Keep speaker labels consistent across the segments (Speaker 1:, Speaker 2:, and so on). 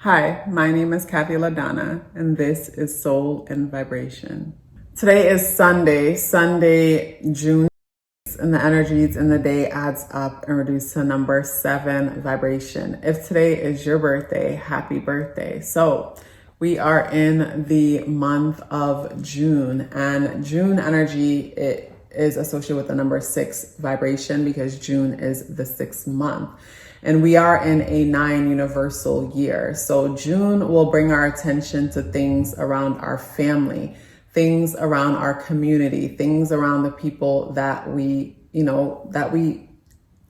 Speaker 1: Hi, my name is KathyLaDonna, and this is Soul and Vibration. Today is Sunday, June 6th, and the energies in the day adds up and reduce to number 7 vibration. If today is your birthday, happy birthday. So we are in the month of June, and June energy, it is associated with the number 6 vibration because June is the 6th month. And we are in a 9 universal year. So June will bring our attention to things around our family, things around our community, things around the people that we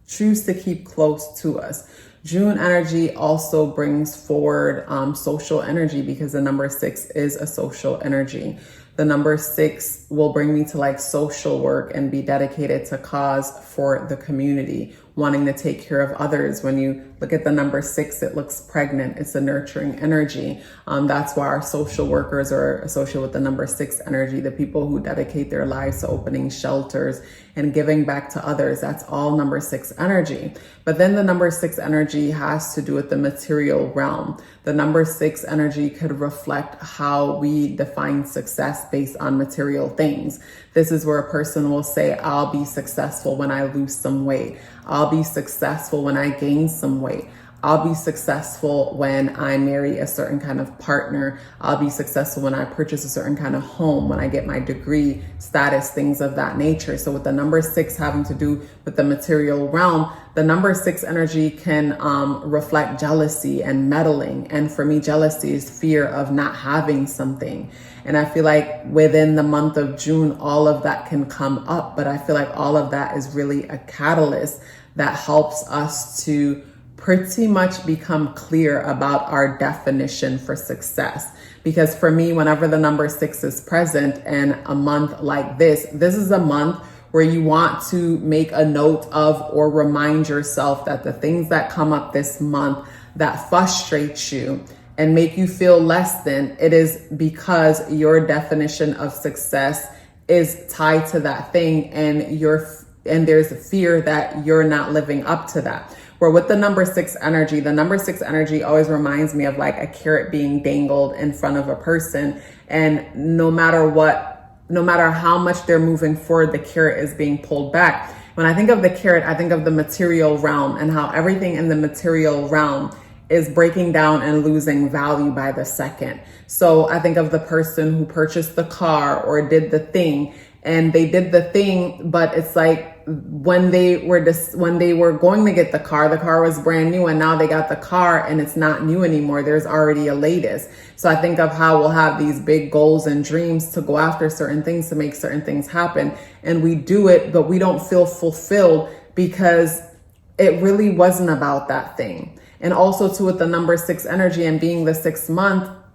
Speaker 1: choose to keep close to us. June energy also brings forward social energy because the number 6 is a social energy. The number 6 will bring me to like social work and be dedicated to cause for the community, wanting to take care of others. When you look at the number 6, it looks pregnant. It's a nurturing energy. That's why our social workers are associated with the number 6 energy. The people who dedicate their lives to opening shelters and giving back to others. That's all number 6 energy. But then the number 6 energy has to do with the material realm. The number 6 energy could reflect how we define success based on material things. This is where a person will say, I'll be successful when I lose some weight. I'll be successful when I gain some weight. I'll be successful when I marry a certain kind of partner. I'll be successful when I purchase a certain kind of home, when I get my degree, status, things of that nature. So with the number 6 having to do with the material realm, the number 6 energy can reflect jealousy and meddling. And for me, jealousy is fear of not having something. And I feel like within the month of June, all of that can come up. But I feel like all of that is really a catalyst that helps us to pretty much become clear about our definition for success. Because for me, whenever the number 6 is present in a month like this is a month where you want to make a note of or remind yourself that the things that come up this month that frustrate you and make you feel less than, it is because your definition of success is tied to that thing, and there's a fear that you're not living up to that. Where with the number 6 energy, the number 6 energy always reminds me of like a carrot being dangled in front of a person. And no matter how much they're moving forward, the carrot is being pulled back. When I think of the carrot, I think of the material realm and how everything in the material realm is breaking down and losing value by the second. So I think of the person who purchased the car or did the thing, and they did the thing, but it's like when they were going to get the car was brand new, and now they got the car and it's not new anymore. There's already a latest. So I think of how we'll have these big goals and dreams to go after certain things, to make certain things happen. And we do it, but we don't feel fulfilled because it really wasn't about that thing. And also too, with the number 6 energy and being the 6th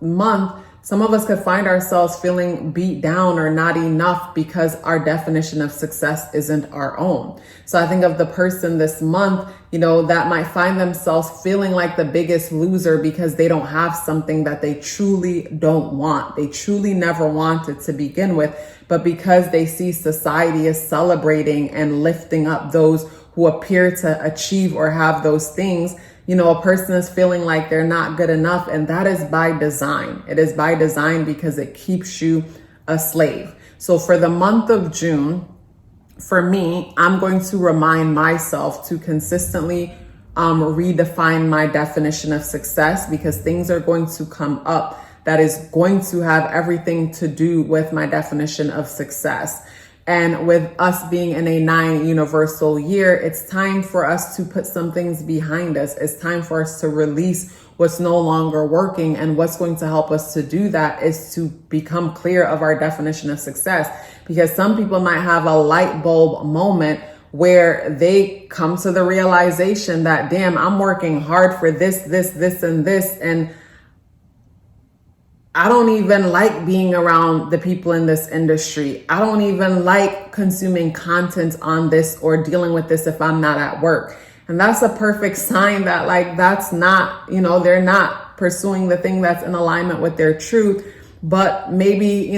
Speaker 1: month, some of us could find ourselves feeling beat down or not enough because our definition of success isn't our own. So I think of the person this month, that might find themselves feeling like the biggest loser because they don't have something that they truly don't want. They truly never wanted to begin with, but because they see society is celebrating and lifting up those who appear to achieve or have those things, a person is feeling like they're not good enough, and that is by design. It is by design because it keeps you a slave. So for the month of June, for me, I'm going to remind myself to consistently redefine my definition of success, because things are going to come up that is going to have everything to do with my definition of success. And with us being in a 9 universal year, it's time for us to put some things behind us. It's time for us to release what's no longer working. And what's going to help us to do that is to become clear of our definition of success. Because some people might have a light bulb moment where they come to the realization that, damn, I'm working hard for this, and this. And I don't even like being around the people in this industry. I don't even like consuming content on this or dealing with this if I'm not at work. And that's a perfect sign that that's not, they're not pursuing the thing that's in alignment with their truth. But maybe,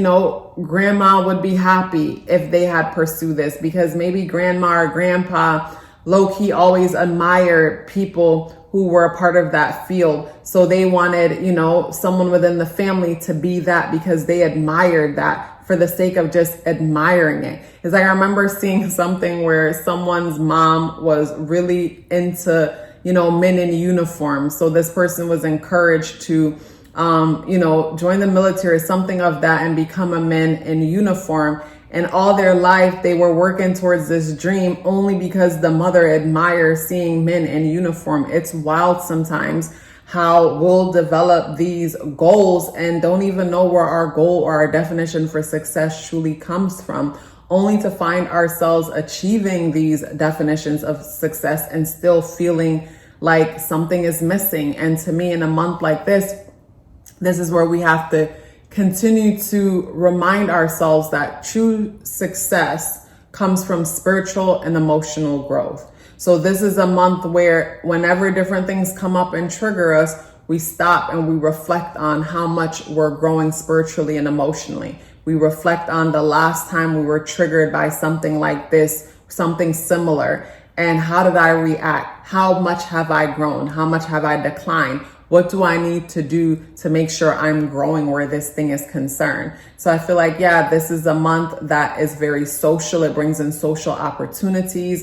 Speaker 1: grandma would be happy if they had pursued this, because maybe grandma or grandpa low-key always admired people who were a part of that field. So they wanted, you know, someone within the family to be that because they admired that for the sake of just admiring it. It's like I remember seeing something where someone's mom was really into, you know, men in uniform. So this person was encouraged to, you know, join the military, something of that, and become a man in uniform. And all their life, they were working towards this dream only because the mother admires seeing men in uniform. It's wild sometimes how we'll develop these goals and don't even know where our goal or our definition for success truly comes from, only to find ourselves achieving these definitions of success and still feeling like something is missing. And to me, in a month like this is where we have to continue to remind ourselves that true success comes from spiritual and emotional growth. So this is a month where whenever different things come up and trigger us, we stop and we reflect on how much we're growing spiritually and emotionally. We reflect on the last time we were triggered by something like this, something similar, and how did I react? How much have I grown? How much have I declined? What do I need to do to make sure I'm growing where this thing is concerned? So I feel like, yeah, this is a month that is very social. It brings in social opportunities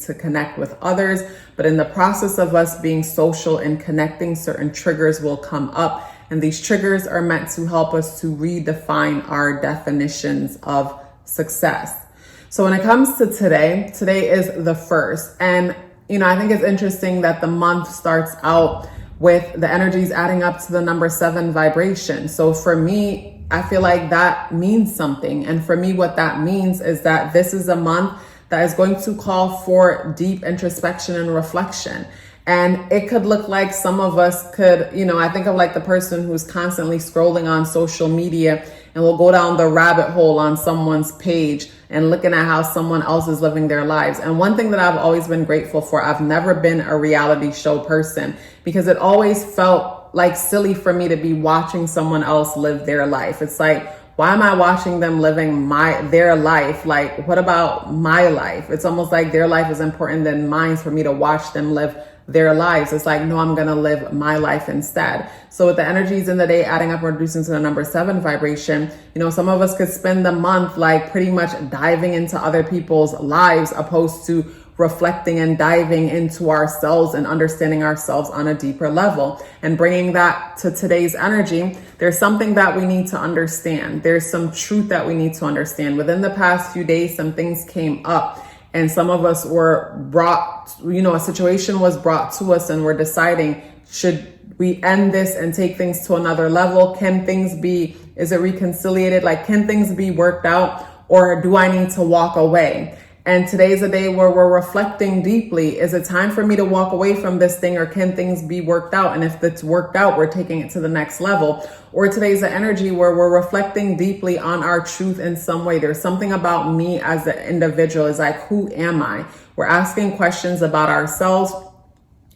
Speaker 1: to connect with others. But in the process of us being social and connecting, certain triggers will come up. And these triggers are meant to help us to redefine our definitions of success. So when it comes to today is the 1st. And, you know, I think it's interesting that the month starts out with the energies adding up to the number 7 vibration. So for me, I feel like that means something. And for me, what that means is that this is a month that is going to call for deep introspection and reflection. And it could look like some of us could, you know, I think of like the person who's constantly scrolling on social media and will go down the rabbit hole on someone's page and looking at how someone else is living their lives. And one thing that I've always been grateful for, I've never been a reality show person because it always felt like silly for me to be watching someone else live their life. It's like, why am I watching them living their life? Like, what about my life? It's almost like their life is important than mine for me to watch them live their lives. It's like, no, I'm going to live my life instead. So with the energies in the day adding up and reducing to the number 7 vibration, you know, some of us could spend the month like pretty much diving into other people's lives opposed to reflecting and diving into ourselves and understanding ourselves on a deeper level. And bringing that to today's energy, there's something that we need to understand. There's some truth that we need to understand. Within the past few days, some things came up. And some of us were brought, you know, a situation was brought to us and we're deciding, should we end this and take things to another level? Can things be, is it reconciliated? Like, can things be worked out or do I need to walk away? And today's a day where we're reflecting deeply. Is it time for me to walk away from this thing or can things be worked out? And if it's worked out, we're taking it to the next level. Or today's the energy where we're reflecting deeply on our truth in some way. There's something about me as an individual. It's like, who am I? We're asking questions about ourselves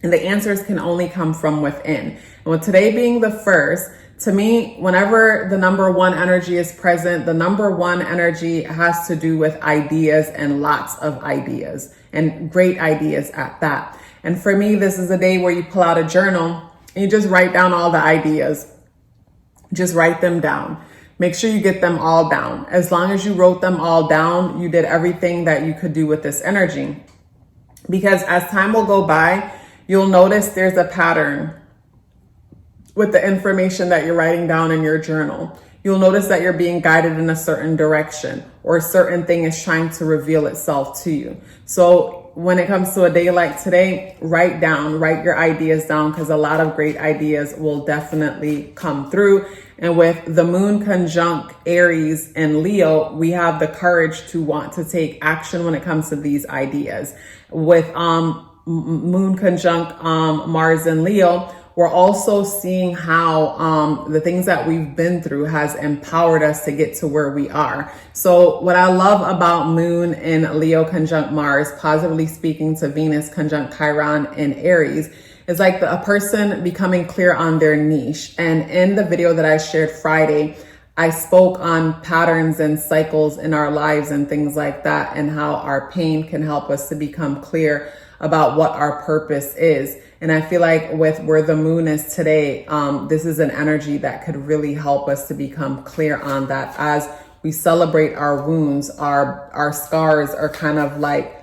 Speaker 1: and the answers can only come from within. And with today being the 1st, to me, whenever the number 1 energy is present, the number 1 energy has to do with ideas and lots of ideas and great ideas at that. And for me, this is a day where you pull out a journal and you just write down all the ideas. Just write them down. Make sure you get them all down. As long as you wrote them all down, you did everything that you could do with this energy. Because as time will go by, you'll notice there's a pattern with the information that you're writing down in your journal. You'll notice that you're being guided in a certain direction or a certain thing is trying to reveal itself to you. So when it comes to a day like today, write your ideas down because a lot of great ideas will definitely come through. And with the moon conjunct Aries and Leo, we have the courage to want to take action when it comes to these ideas. With moon conjunct Mars and Leo, we're also seeing how the things that we've been through has empowered us to get to where we are. So what I love about Moon in Leo conjunct Mars, positively speaking to Venus conjunct Chiron in Aries, is like a person becoming clear on their niche. And in the video that I shared Friday, I spoke on patterns and cycles in our lives and things like that, and how our pain can help us to become clear about what our purpose is. And I feel like with where the moon is today, this is an energy that could really help us to become clear on that. As we celebrate our wounds, our scars are kind of like,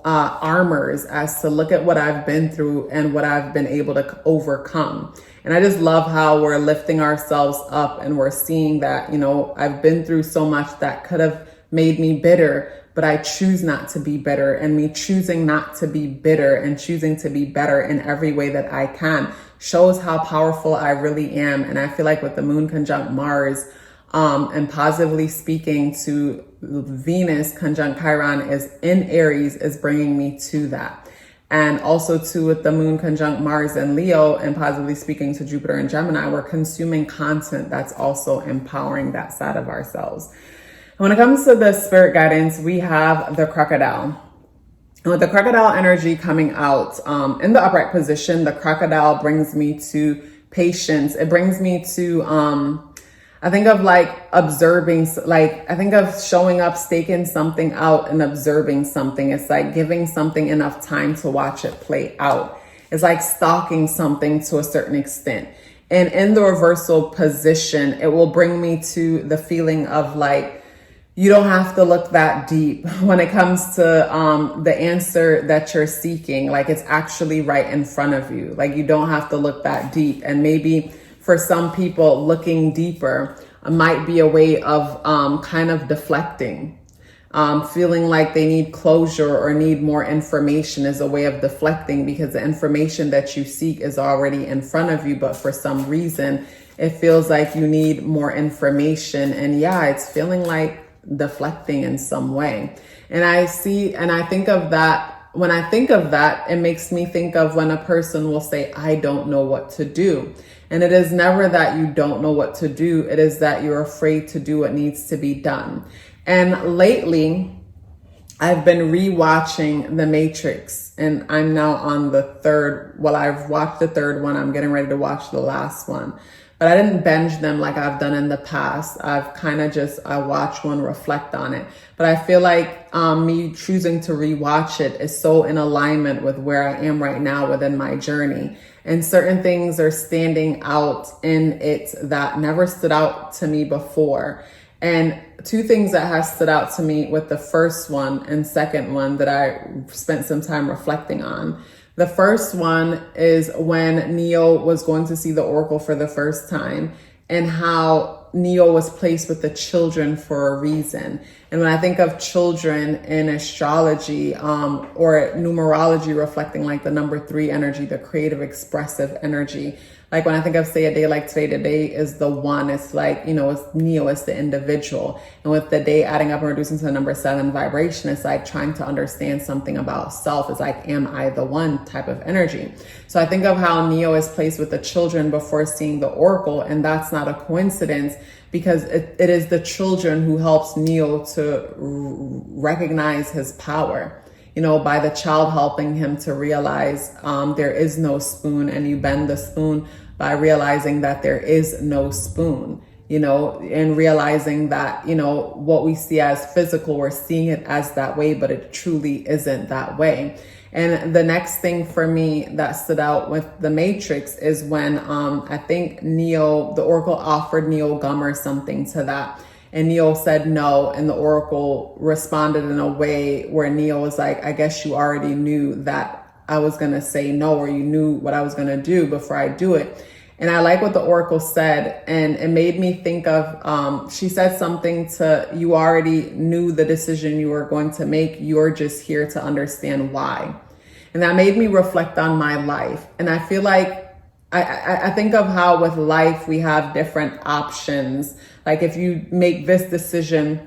Speaker 1: armors, as to look at what I've been through and what I've been able to overcome. And I just love how we're lifting ourselves up and we're seeing that, I've been through so much that could have made me bitter, but I choose not to be bitter. And me choosing not to be bitter and choosing to be better in every way that I can shows how powerful I really am. And I feel like with the moon conjunct Mars, and positively speaking to Venus conjunct Chiron is in Aries, is bringing me to that. And also too, with the moon conjunct Mars and Leo, and positively speaking to Jupiter and Gemini, we're consuming content that's also empowering that side of ourselves. And when it comes to the spirit guidance, we have the crocodile. And with the crocodile energy coming out in the upright position, the crocodile brings me to patience. It brings me to I think of like observing, like I think of showing up, staking something out and observing something. It's like giving something enough time to watch it play out. It's like stalking something to a certain extent. And in the reversal position, it will bring me to the feeling of like, you don't have to look that deep when it comes to the answer that you're seeking. Like it's actually right in front of you. Like you don't have to look that deep. And maybe for some people, looking deeper might be a way of kind of deflecting. Feeling like they need closure or need more information is a way of deflecting, because the information that you seek is already in front of you. But for some reason, it feels like you need more information. And yeah, it's feeling like deflecting in some way. And I think of that. When I think of that, it makes me think of when a person will say, I don't know what to do. And it is never that you don't know what to do. It is that you're afraid to do what needs to be done. And lately, I've been rewatching The Matrix, and I'm now on the third. Well, I've watched the third one. I'm getting ready to watch the last one. But I didn't binge them like I've done in the past. I've kind of I watch one, reflect on it. But I feel like me choosing to rewatch it is so in alignment with where I am right now within my journey. And certain things are standing out in it that never stood out to me before. And two things that have stood out to me with the first one and second one that I spent some time reflecting on. The first one is when Neo was going to see the Oracle for the first time, and how Neo was placed with the children for a reason. And when I think of children in astrology or numerology, reflecting like the number 3 energy, the creative, expressive energy. Like when I think of, say, a day like today is the 1. It's like, it's Neo, it's the individual. And with the day adding up and reducing to the number 7 vibration, it's like trying to understand something about self. It's like, am I the one type of energy? So I think of how Neo is placed with the children before seeing the Oracle. And that's not a coincidence, because it is the children who helps Neo to recognize his power. By the child helping him to realize there is no spoon, and you bend the spoon by realizing that there is no spoon, and realizing that, what we see as physical, we're seeing it as that way, but it truly isn't that way. And the next thing for me that stood out with The Matrix is when I think Neo, the Oracle offered Neo gum or something to that. And Neo said no, and the Oracle responded in a way where Neo was like, I guess you already knew that I was going to say no, or you knew what I was going to do before I do it. And I like what the Oracle said, and it made me think of, she said something to, you already knew the decision you were going to make, you're just here to understand why. And that made me reflect on my life. And I feel like, I think of how with life we have different options. Like if you make this decision,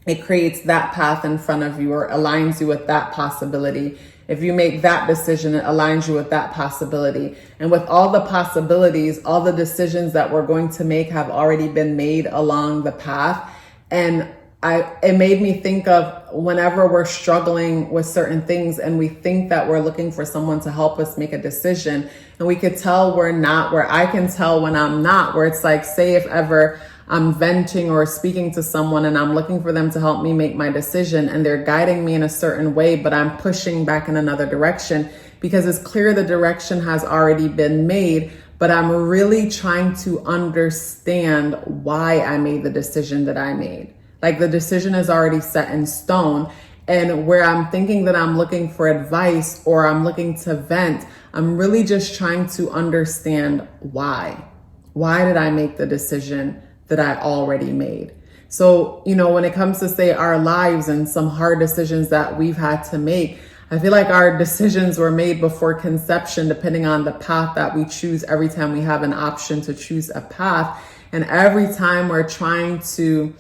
Speaker 1: it creates that path in front of you or aligns you with that possibility. If you make that decision, it aligns you with that possibility. And with all the possibilities, all the decisions that we're going to make have already been made along the path. And it made me think of whenever we're struggling with certain things and we think that we're looking for someone to help us make a decision, and we could tell we're not, where I can tell when I'm not, where it's like, say if ever I'm venting or speaking to someone and I'm looking for them to help me make my decision, and they're guiding me in a certain way, but I'm pushing back in another direction because it's clear the direction has already been made, but I'm really trying to understand why I made the decision that I made. Like the decision is already set in stone. And where I'm thinking that I'm looking for advice or I'm looking to vent, I'm really just trying to understand why. Why did I make the decision that I already made? So, when it comes to say our lives and some hard decisions that we've had to make, I feel like our decisions were made before conception, depending on the path that we choose every time we have an option to choose a path. And every time we're trying to,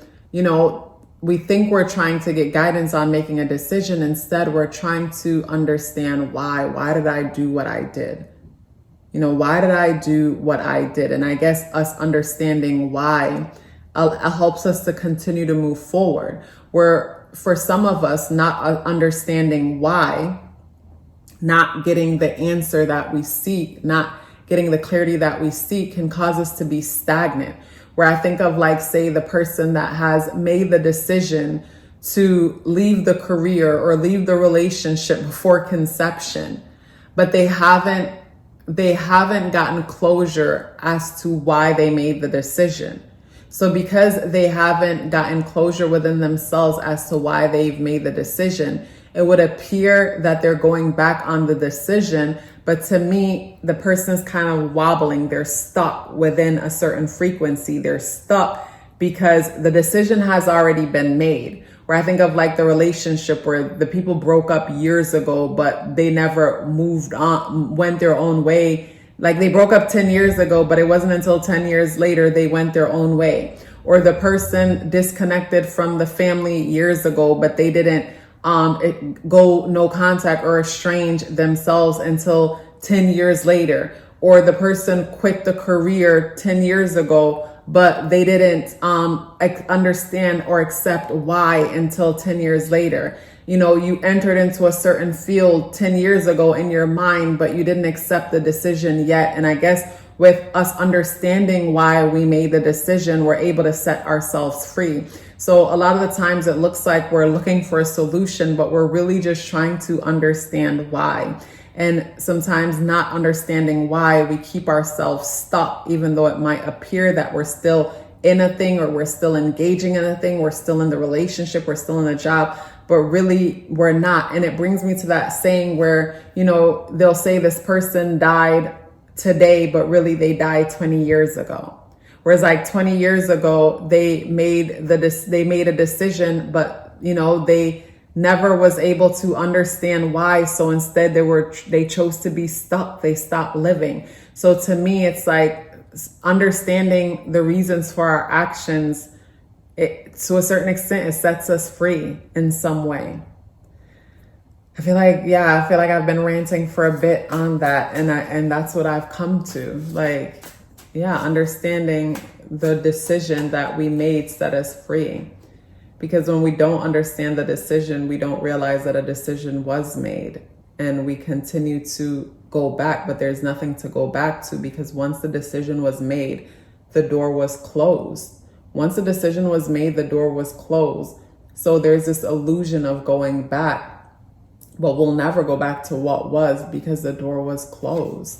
Speaker 1: we think we're trying to get guidance on making a decision. Instead, we're trying to understand why. Why did I do what I did? Why did I do what I did? And I guess us understanding why helps us to continue to move forward. Where for some of us, not understanding why, not getting the answer that we seek, not getting the clarity that we seek can cause us to be stagnant. Where I think of say the person that has made the decision to leave the career or leave the relationship before conception, but they haven't gotten closure as to why they made the decision. So because they haven't gotten closure within themselves as to why they've made the decision, it would appear that they're going back on the decision. But to me, the person's kind of wobbling. They're stuck within a certain frequency. They're stuck because the decision has already been made. Where I think of the relationship where the people broke up years ago, but they never moved on, went their own way. They broke up 10 years ago, but it wasn't until 10 years later they went their own way. Or the person disconnected from the family years ago, but they didn't go no contact or estrange themselves until 10 years later. Or the person quit the career 10 years ago, but they didn't understand or accept why until 10 years later. You entered into a certain field 10 years ago in your mind, but you didn't accept the decision yet. And I guess with us understanding why we made the decision, we're able to set ourselves free. So a lot of the times it looks like we're looking for a solution, but we're really just trying to understand why. And sometimes not understanding why, we keep ourselves stuck, even though it might appear that we're still in a thing or we're still engaging in a thing, we're still in the relationship, we're still in a job, but really we're not. And it brings me to that saying where, they'll say this person died today, but really they died 20 years ago. Whereas 20 years ago, they made a decision, but they never was able to understand why. So instead they chose to be stuck. They stopped living. So to me, it's understanding the reasons for our actions. To a certain extent, it sets us free in some way. I feel like I've been ranting for a bit on that. And that's what I've come to. Understanding the decision that we made set us free. Because when we don't understand the decision, we don't realize that a decision was made. And we continue to go back, but there's nothing to go back to, because once the decision was made, the door was closed. Once the decision was made, the door was closed. So there's this illusion of going back, but we'll never go back to what was because the door was closed.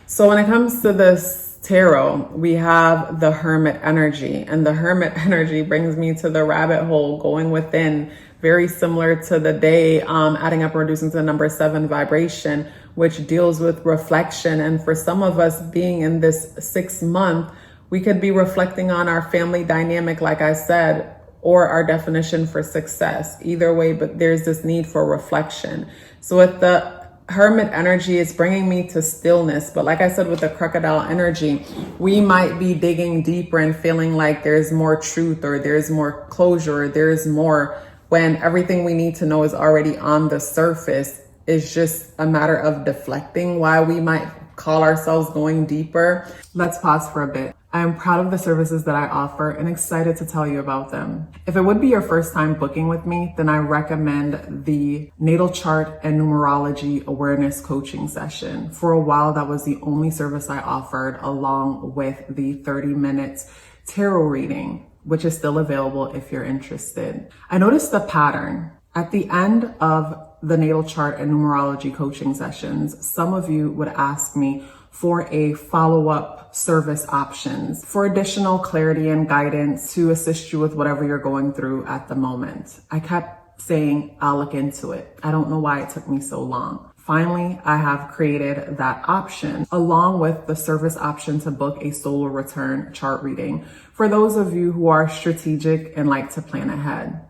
Speaker 1: So when it comes to this tarot, we have the Hermit energy, and the Hermit energy brings me to the rabbit hole, going within, very similar to the day, adding up or reducing to the number 7 vibration, which deals with reflection. And for some of us being in this 6th month, we could be reflecting on our family dynamic, like I said, or our definition for success. Either way, but there's this need for reflection. So with the Hermit energy, it's bringing me to stillness. But like I said, with the crocodile energy, we might be digging deeper and feeling like there's more truth or there's more closure, or there's more, when everything we need to know is already on the surface. It's just a matter of deflecting why we might call ourselves going deeper. Let's pause for a bit. I am proud of the services that I offer and excited to tell you about them. If it would be your first time booking with me, then I recommend the natal chart and numerology awareness coaching session. For a while, that was the only service I offered, along with the 30 minutes tarot reading, which is still available if you're interested. I noticed a pattern. At the end of the natal chart and numerology coaching sessions, some of you would ask me for a follow-up service options for additional clarity and guidance to assist you with whatever you're going through at the moment. I kept saying, I'll look into it. I don't know why it took me so long. Finally, I have created that option along with the service option to book a solar return chart reading for those of you who are strategic and like to plan ahead.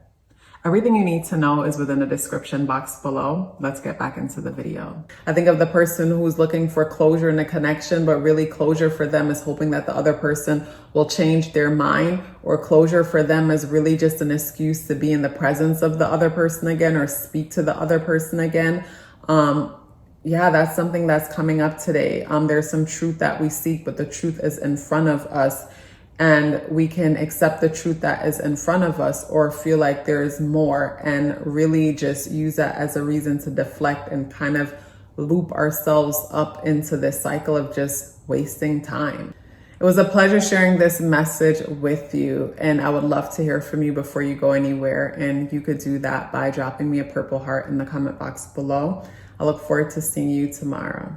Speaker 1: Everything you need to know is within the description box below. Let's get back into the video. I think of the person who's looking for closure in a connection, but really closure for them is hoping that the other person will change their mind, or closure for them is really just an excuse to be in the presence of the other person again or speak to the other person again. Yeah, that's something that's coming up today. There's some truth that we seek, but the truth is in front of us. And we can accept the truth that is in front of us or feel like there's more and really just use that as a reason to deflect and kind of loop ourselves up into this cycle of just wasting time. It was a pleasure sharing this message with you, and I would love to hear from you before you go anywhere. And you could do that by dropping me a purple heart in the comment box below. I look forward to seeing you tomorrow.